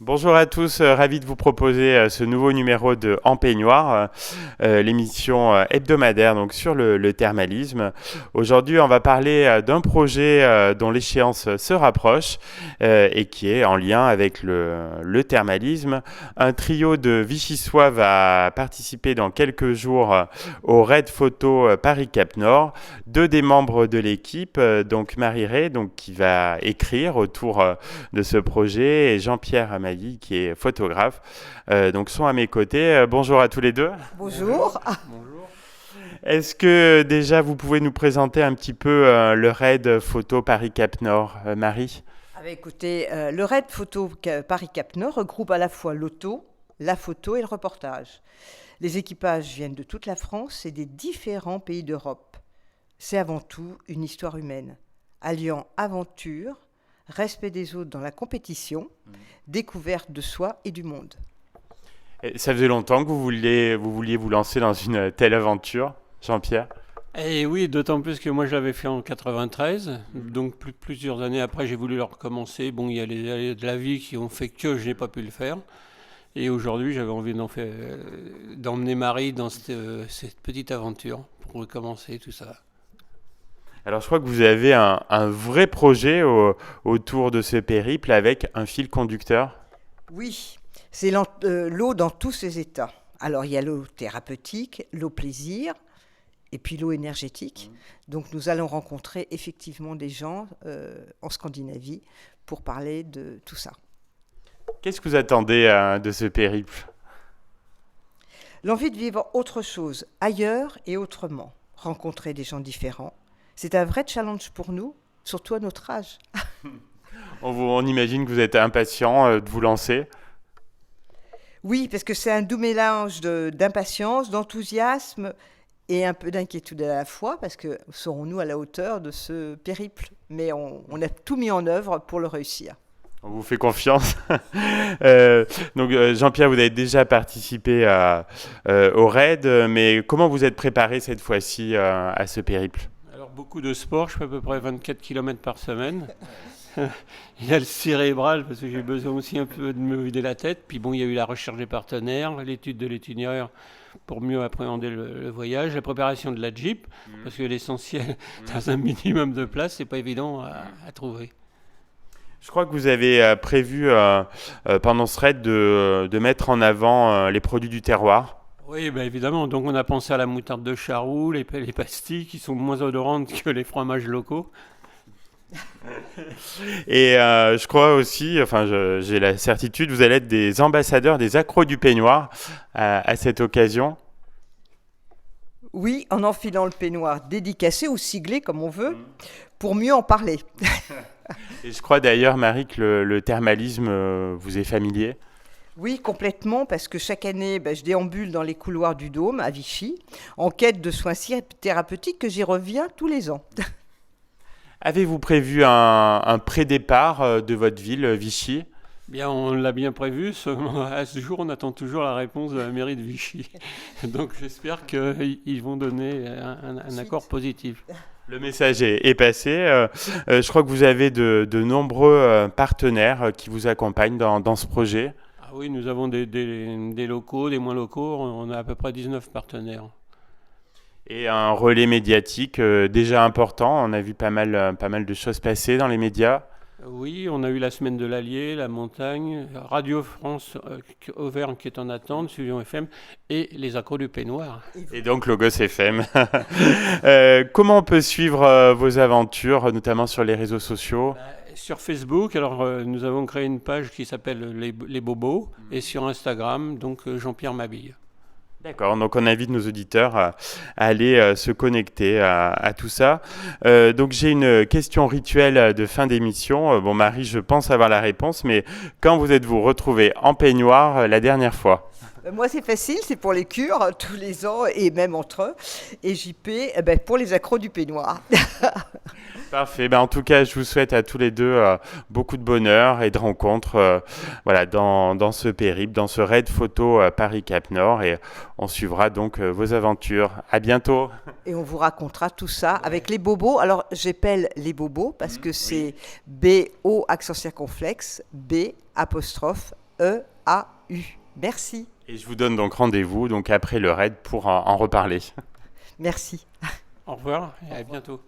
Bonjour à tous, ravi de vous proposer ce nouveau numéro de En Peignoir, l'émission hebdomadaire donc sur le thermalisme. Aujourd'hui, on va parler d'un projet dont l'échéance se rapproche et qui est en lien avec le thermalisme. Un trio de Vichysois va participer dans quelques jours au Raid Photo Paris-Cap Nord. Deux des membres de l'équipe, donc Marie-Ré, donc, qui va écrire autour de ce projet, et Jean-Pierre Amailly, qui est photographe, donc sont à mes côtés. Bonjour à tous les deux. Bonjour. Bonjour. Est-ce que déjà vous pouvez nous présenter un petit peu le raid photo Paris-Cap Nord, Marie? Écoutez, le Raid Photo Paris-Cap Nord regroupe à la fois l'auto, la photo et le reportage. Les équipages viennent de toute la France et des différents pays d'Europe. C'est avant tout une histoire humaine, alliant aventure, respect des autres dans la compétition, découverte de soi et du monde. Et ça faisait longtemps que vous vouliez vous lancer dans une telle aventure, Jean-Pierre? Et oui, d'autant plus que moi je l'avais fait en 93, donc plusieurs années après j'ai voulu le recommencer. Bon, il y a les aléas de la vie qui ont fait que je n'ai pas pu le faire. Et aujourd'hui j'avais envie d'emmener Marie dans cette petite aventure pour recommencer tout ça. Alors je crois que vous avez un vrai projet autour de ce périple avec un fil conducteur. Oui, c'est l'eau dans tous ses états. Alors il y a l'eau thérapeutique, l'eau plaisir, et puis l'eau énergétique. Donc nous allons rencontrer effectivement des gens en Scandinavie pour parler de tout ça. Qu'est-ce que vous attendez de ce périple? L'envie de vivre autre chose, ailleurs et autrement. Rencontrer des gens différents. C'est un vrai challenge pour nous, surtout à notre âge. On imagine que vous êtes impatient de vous lancer. Oui, parce que c'est un doux mélange d'impatience, d'enthousiasme et un peu d'inquiétude à la fois, parce que serons-nous à la hauteur de ce périple? Mais on a tout mis en œuvre pour le réussir. On vous fait confiance. Donc Jean-Pierre, vous avez déjà participé au raid, mais comment vous êtes préparé cette fois-ci à ce périple? Alors beaucoup de sport, je fais à peu près 24 km par semaine. Il y a le cérébral parce que j'ai besoin aussi un peu de me vider la tête. Puis bon, il y a eu la recherche des partenaires, l'étude de l'itinéraire pour mieux appréhender le voyage, la préparation de la Jeep, parce que l'essentiel, dans un minimum de place, c'est pas évident à trouver. Je crois que vous avez prévu pendant ce raid de mettre en avant les produits du terroir. Oui, bah évidemment. Donc on a pensé à la moutarde de Charroux, les pastilles qui sont moins odorantes que les fromages locaux. Et je crois aussi, enfin j'ai la certitude, vous allez être des ambassadeurs des accros du peignoir à cette occasion. Oui, en enfilant le peignoir dédicacé ou siglé comme on veut, pour mieux en parler. Et je crois d'ailleurs, Marie, que le thermalisme vous est familier. Oui, complètement, parce que chaque année, je déambule dans les couloirs du Dôme à Vichy, en quête de soins si thérapeutiques que j'y reviens tous les ans. Avez-vous prévu un pré-départ de votre ville, Vichy? Bien, on l'a bien prévu. Seulement, à ce jour, on attend toujours la réponse de la mairie de Vichy. Donc j'espère qu'ils vont donner un accord positif. Le message est passé. Je crois que vous avez de nombreux partenaires qui vous accompagnent dans ce projet. Ah oui, nous avons des locaux, des moins locaux. On a à peu près 19 partenaires. Et un relais médiatique déjà important. On a vu pas mal de choses passer dans les médias. Oui, on a eu la semaine de l'Allier, la montagne, Radio France Auvergne qui est en attente, Suivion FM et les accros du peignoir. Et donc Logos FM. Comment on peut suivre vos aventures, notamment sur les réseaux sociaux? Sur Facebook, alors nous avons créé une page qui s'appelle les Bobos et sur Instagram, donc Jean-Pierre Mabille. D'accord, donc on invite nos auditeurs à aller se connecter à tout ça. Donc j'ai une question rituelle de fin d'émission. Bon Marie, je pense avoir la réponse, mais quand vous êtes-vous retrouvée en peignoir la dernière fois? Moi, c'est facile, c'est pour les cures, tous les ans, et même entre eux. Et JP, pour les accros du peignoir. Parfait. En tout cas, je vous souhaite à tous les deux beaucoup de bonheur et de rencontres voilà, dans ce périple, dans ce raid photo Paris-Cap Nord. Et on suivra donc vos aventures. À bientôt. Et on vous racontera tout ça avec les bobos. Alors, j'appelle les bobos parce que c'est B-O accent circonflexe, B apostrophe Merci. Et je vous donne donc rendez-vous donc après le raid pour en reparler. Merci. Au revoir et à bientôt.